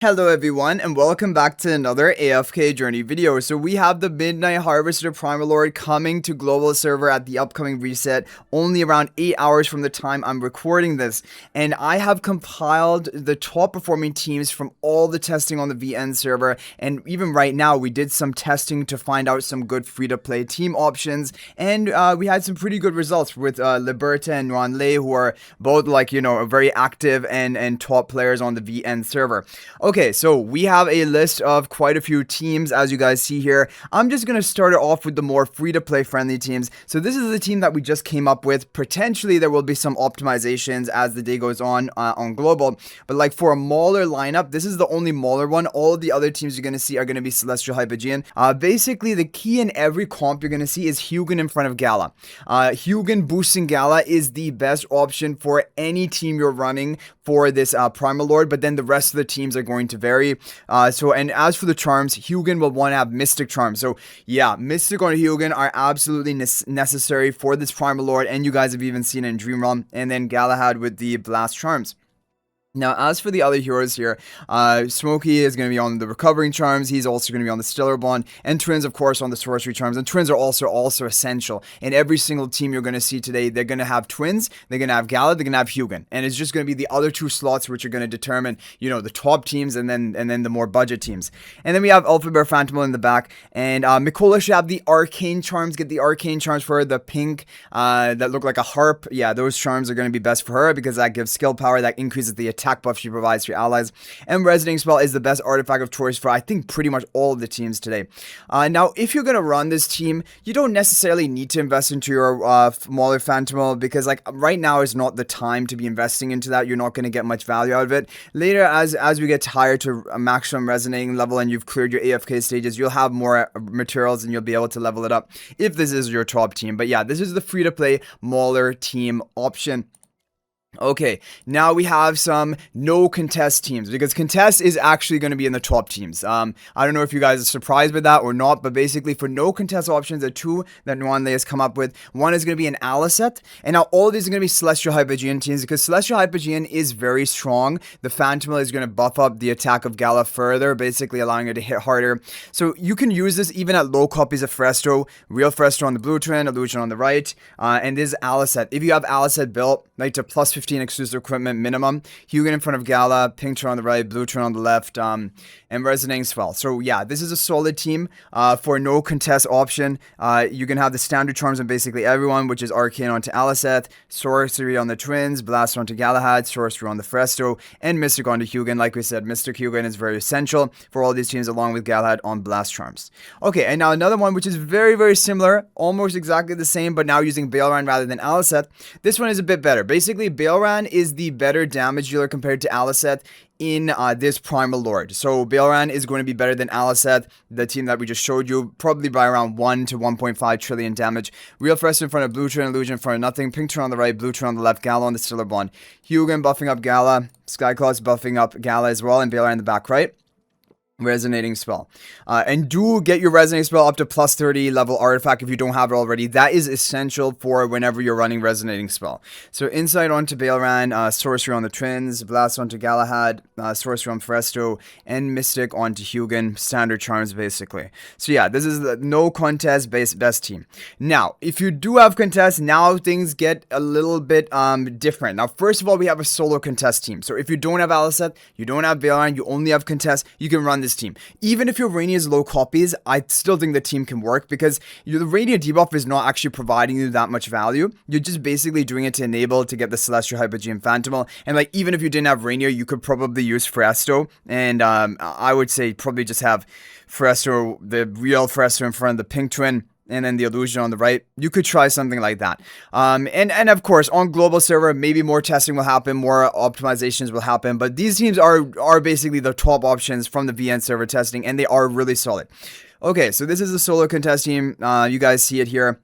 Hello everyone and welcome back to another AFK journey video. So we have the Midnight Harvester Primal Lord coming to global server at the upcoming reset, only around 8 hours from the time I'm recording this. And I have compiled the top performing teams from all the testing on the VN server, and even right now we did some testing to find out some good free to play team options, and we had some pretty good results with Liberta and Ranley, who are both very active and top players on the VN server. Okay, so we have a list of quite a few teams, as you guys see here. I'm just going to start it off with the more free-to-play friendly teams. So this is the team that we just came up with. Potentially, there will be some optimizations as the day goes on global. But like for a Mauler lineup, this is the only Mauler one. All of the other teams you're going to see are going to be Celestial Hypogean. Basically, the key in every comp you're going to see is Hugin in front of Gala. Hugin boosting Gala is the best option for any team you're running for this Primal Lord, but then the rest of the teams are going to vary. And as for the charms, Hugin will want to have Mystic charms. So yeah, Mystic on Hugin are absolutely necessary for this Primal Lord, and you guys have even seen it in Dream Realm, and then Galahad with the Blast charms. Now, as for the other heroes here, Smokey is going to be on the Recovering Charms. He's also going to be on the Stellar Bond, and Twins, of course, on the Sorcery Charms. And Twins are also essential. In every single team you're going to see today, they're going to have Twins, they're going to have Gala, they're going to have Hugin. And it's just going to be the other two slots which are going to determine, the top teams and then the more budget teams. And then we have Alpha Bear Phantom in the back. And Mikola should have the Arcane Charms. Get the Arcane Charms for her, the pink that look like a harp. Yeah, those charms are going to be best for her because that gives skill power, that increases the attack buff she provides for your allies. And Resonating Spell is the best artifact of choice for, I think, pretty much all of the teams today. Now, if you're going to run this team, you don't necessarily need to invest into your Mauler Phantom, because right now is not the time to be investing into that. You're not going to get much value out of it. Later, as we get higher to a maximum resonating level and you've cleared your AFK stages, you'll have more materials and you'll be able to level it up if this is your top team. But yeah, this is the free-to-play Mauler team option. Okay, now we have some no contest teams, because contest is actually going to be in the top teams. I don't know if you guys are surprised by that or not, but basically for no contest options, there are two that Nwanle has come up with. One is going to be an Aliceth, and now all of these are going to be Celestial Hypogean teams, because Celestial Hypogean is very strong. The Phantom is going to buff up the attack of Gala further, basically allowing her to hit harder. So you can use this even at low copies of Fresto, Real Fresto on the blue trend, Illusion on the right, and this is Aliceth. If you have Aliceth built, like to plus 15 exclusive equipment minimum, Hugin in front of Gala, pink turn on the right, blue turn on the left, and Resonating Spell. So yeah, this is a solid team for no contest option. You can have the standard charms on basically everyone, which is Arcane onto Aliceth, Sorcery on the Twins, Blast onto Galahad, Sorcery on the Fresto, and Mystic onto Hugin. Like we said, Mystic Hugin is very essential for all these teams, along with Galahad on Blast charms. Okay, and now another one which is very, very similar, almost exactly the same, but now using Baelran rather than Aliceth. This one is a bit better. Basically, Baelran is the better damage dealer compared to Aliceth in this Primal Lord. So Baelran is going to be better than Aliceth, the team that we just showed you, probably by around 1 to 1.5 trillion damage. Real Fresto in front of blue turn, Illusion in front of nothing, pink turn on the right, blue turn on the left, Gala on the Stellar Bond. Hugin buffing up Gala, Skyclaws buffing up Gala as well, and Baelran in the back right. Resonating Spell. And do get your Resonating Spell up to plus 30 level artifact if you don't have it already. That is essential for whenever you're running Resonating Spell. So Insight onto Baelran, Sorcery on the Twins, Blast onto Galahad, Sorcery on Fresto, and Mystic onto Hugin. Standard charms basically. So yeah, this is the no contest best team. Now, if you do have contest, now things get a little bit different. Now, first of all, we have a solo contest team. So if you don't have Aliceth, you don't have Baelran, you only have contest, you can run this team. Even if your Rainier is low copies, I still think the team can work, because the Rainier debuff is not actually providing you that much value. You're just basically doing it to enable to get the Celestial Hypogean Phantom. And even if you didn't have Rainier, you could probably use Fresto, and I would say probably just have Fresto, the real Fresto in front of the pink twin, and then the Illusion on the right. You could try something like that. And of course, on global server, maybe more testing will happen, more optimizations will happen, but these teams are basically the top options from the VN server testing, and they are really solid. Okay, so this is a solo contest team. You guys see it here.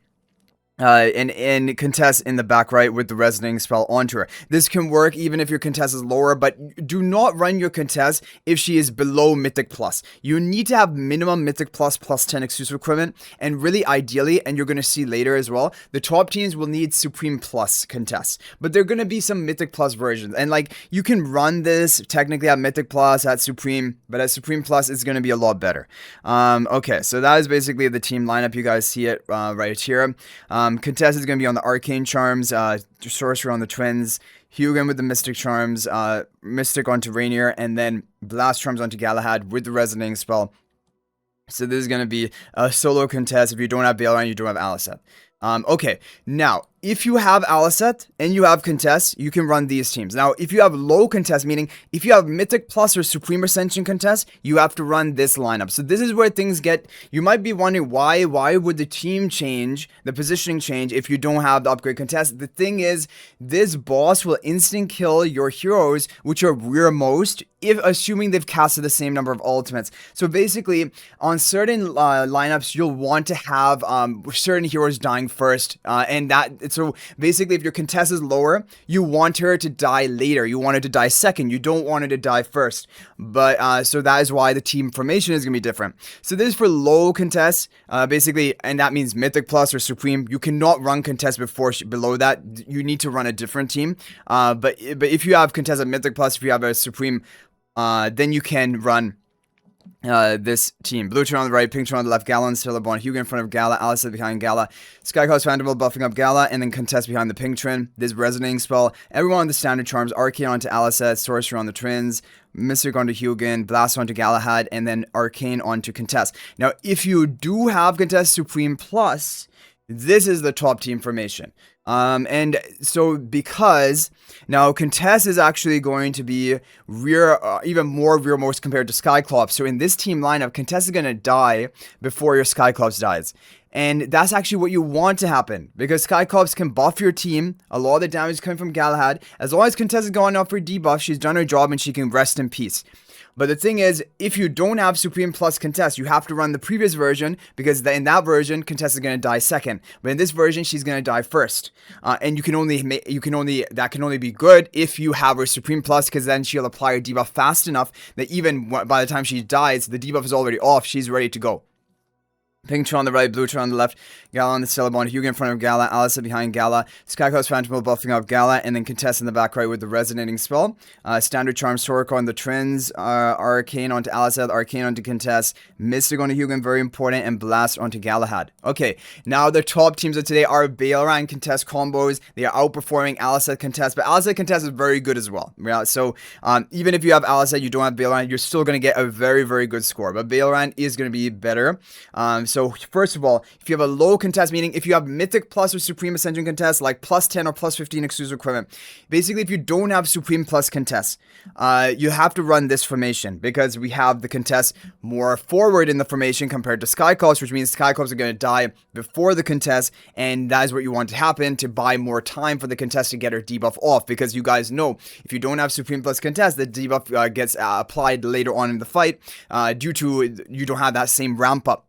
and Contess in the back right with the resonating spell onto her. This can work even if your Contess is lower, but do not run your Contess if she is below Mythic Plus. You need to have minimum Mythic Plus plus 10 exclusive equipment, and really ideally, and you're going to see later as well, the top teams will need Supreme Plus Contess, but there are going to be some Mythic Plus versions, and like you can run this technically at Mythic Plus, at Supreme, but at Supreme Plus it's going to be a lot better. Okay, so that is basically the team lineup. You guys see it right here. Contest is going to be on the Arcane Charms, Sorcerer on the Twins, Hugin with the Mystic Charms, Mystic onto Rainier, and then Blast Charms onto Galahad with the Resonating Spell. So this is going to be a solo Contest. If you don't have Baelran, you don't have Aliceth. Okay, now, if you have Aliceth and you have Contest, you can run these teams. Now, if you have low Contest, meaning if you have Mythic Plus or Supreme Ascension Contest, you have to run this lineup. So this is where things get, you might be wondering why would the team change, the positioning change if you don't have the upgrade Contest? The thing is, this boss will instant kill your heroes, which are rearmost, if assuming they've casted the same number of ultimates. So basically, on certain lineups, you'll want to have certain heroes dying first, and so basically if your Contest is lower, you want her to die later. You want her to die second. You don't want her to die first. But so that is why the team formation is gonna be different. So this is for low Contest, basically, and that means Mythic Plus or Supreme. You cannot run Contest below that. You need to run a different team. But if you have Contest at Mythic Plus, if you have a Supreme, then you can run this team. Blue turn on the right, pink turn on the left, Gala and Celeborn, Hugin in front of Gala, Aliceth behind Gala, Skycross Phantom buffing up Gala, and then Contest behind the pink twin. This resonating spell, everyone on the standard charms, Arcane onto Aliceth, Sorcerer on the twins, Mystic onto Hugin, Blast onto Galahad, and then Arcane onto Contest. Now, if you do have Contest Supreme Plus, this is the top team formation. And so because now Contest is actually going to be even more rearmost compared to Skyclops. So in this team lineup, Contest is going to die before your Skyclops dies. And that's actually what you want to happen, because Skyclops can buff your team. A lot of the damage is coming from Galahad. As long as Contest is going up for debuff, she's done her job and she can rest in peace. But the thing is, if you don't have Supreme Plus Contest, you have to run the previous version, because in that version, Contest is going to die second. But in this version, she's going to die first. And that can only be good if you have her Supreme Plus, because then she'll apply her debuff fast enough that even by the time she dies, the debuff is already off. She's ready to go. Pink turn on the right, blue turn on the left, Gala on the Celeborn, Hugin in front of Gala, Aliceth behind Gala, Skycross Phantom buffing up Gala, and then Contest in the back right with the resonating spell. Standard Charm Soraka on the Twins, Arcane onto Aliceth, Arcane onto Contest, Mystic onto Hugin, very important, and Blast onto Galahad. Okay, now the top teams of today are Baelran Contest combos. They are outperforming Aliceth Contest, but Aliceth Contest is very good as well. Yeah, so even if you have Aliceth, you don't have Baelran, you're still going to get a very, very good score, but Baelran is going to be better. So first of all, if you have a low Contest, meaning if you have Mythic Plus or Supreme Ascension Contest, like plus 10 or plus 15 exclusive equipment, basically if you don't have Supreme Plus Contest, you have to run this formation, because we have the Contest more forward in the formation compared to Skyclops, which means Skyclops are going to die before the Contest, and that is what you want to happen to buy more time for the Contest to get her debuff off, because you guys know, if you don't have Supreme Plus Contest, the debuff gets applied later on in the fight, due to you don't have that same ramp up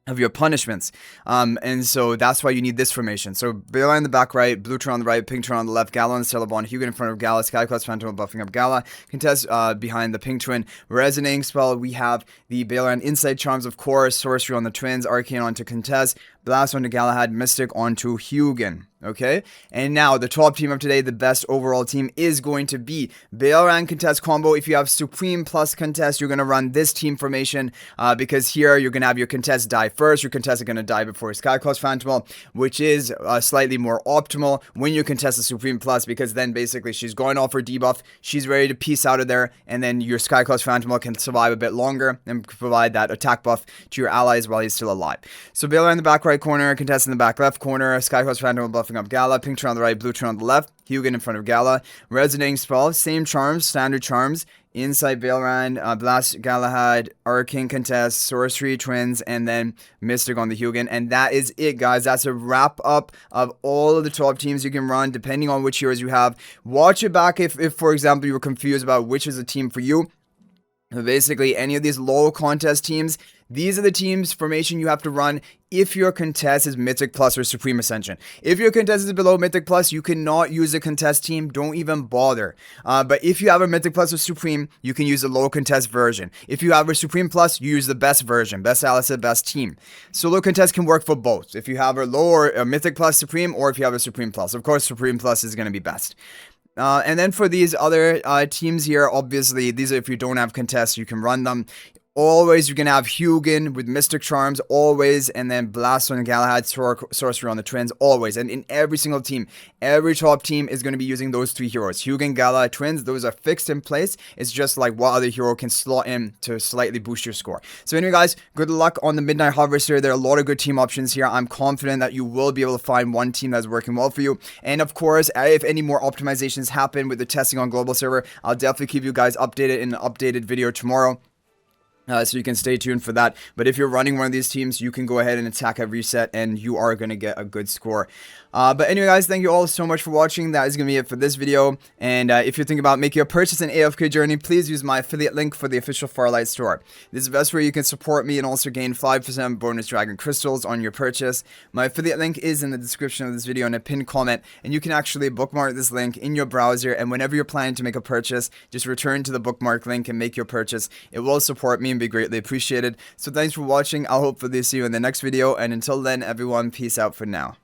of your punishments. And so that's why you need this formation. So Baelran in the back right, blue turn on the right, pink turn on the left, Gala and Celeborn, Hugin in front of Gala, Skycross Phantom buffing up Gala, Contest behind the pink twin. Resonating spell, we have the Baelran Insight Charms, of course, Sorcery on the twins, Arcane onto Contest, Blast onto Galahad, Mystic onto Hugin. Okay, and now the top team of today, the best overall team, is going to be Baelran Contest combo. If you have Supreme Plus Contest, you're going to run this team formation, because here you're going to have your Contest die first. Your Contest are going to die before Skycross Phantom, which is slightly more optimal when you contest a Supreme Plus, because then basically she's going off her debuff, she's ready to peace out of there, and then your Skycross Phantom can survive a bit longer and provide that attack buff to your allies while he's still alive. So Baelran in the back right corner, Contest in the back left corner, Skycross Phantom buffing up Gala, pink turn on the right, blue turn on the left, Hugin in front of Gala, resonating spell, same charms, standard charms, Insight Baelran, Blast Galahad, Arcane Contest, Sorcery Twins, and then Mystic on the Hugin. And that is it, guys. That's a wrap up of all of the top teams you can run, depending on which heroes you have. Watch it back if for example, you were confused about which is a team for you. So basically, any of these low contest teams, these are the teams formation you have to run if your contest is Mythic Plus or Supreme Ascension. If your contest is below Mythic Plus, you cannot use a contest team. Don't even bother. But if you have a Mythic Plus or Supreme, you can use a low contest version. If you have a Supreme Plus, you use the best version, best Aliceth, best team. Solo contest can work for both. If you have a low or a Mythic Plus Supreme, or if you have a Supreme Plus. Of course, Supreme Plus is going to be best. And then for these other teams here, obviously, these are if you don't have contests, you can run them. Always, you're going to have Hugin with Mystic Charms, always, and then Blast on Galahad, Sorcerer on the Twins, always. And in every single team, every top team is going to be using those three heroes. Hugin, Galahad, Twins, those are fixed in place. It's just like what other hero can slot in to slightly boost your score. So anyway, guys, good luck on the Midnight Harvester. There are a lot of good team options here. I'm confident that you will be able to find one team that's working well for you. And of course, if any more optimizations happen with the testing on global server, I'll definitely keep you guys updated in an updated video tomorrow. So you can stay tuned for that. But if you're running one of these teams, you can go ahead and attack every set and you are going to get a good score. But anyway, guys, thank you all so much for watching. That is going to be it for this video. And if you're thinking about making a purchase in AFK Journey, please use my affiliate link for the official Farlight store. This is the best way you can support me and also gain 5% bonus Dragon Crystals on your purchase. My affiliate link is in the description of this video in a pinned comment. And you can actually bookmark this link in your browser. And whenever you're planning to make a purchase, just return to the bookmark link and make your purchase. It will support me and be greatly appreciated. So thanks for watching. I'll hopefully see you in the next video. And until then, everyone, peace out for now.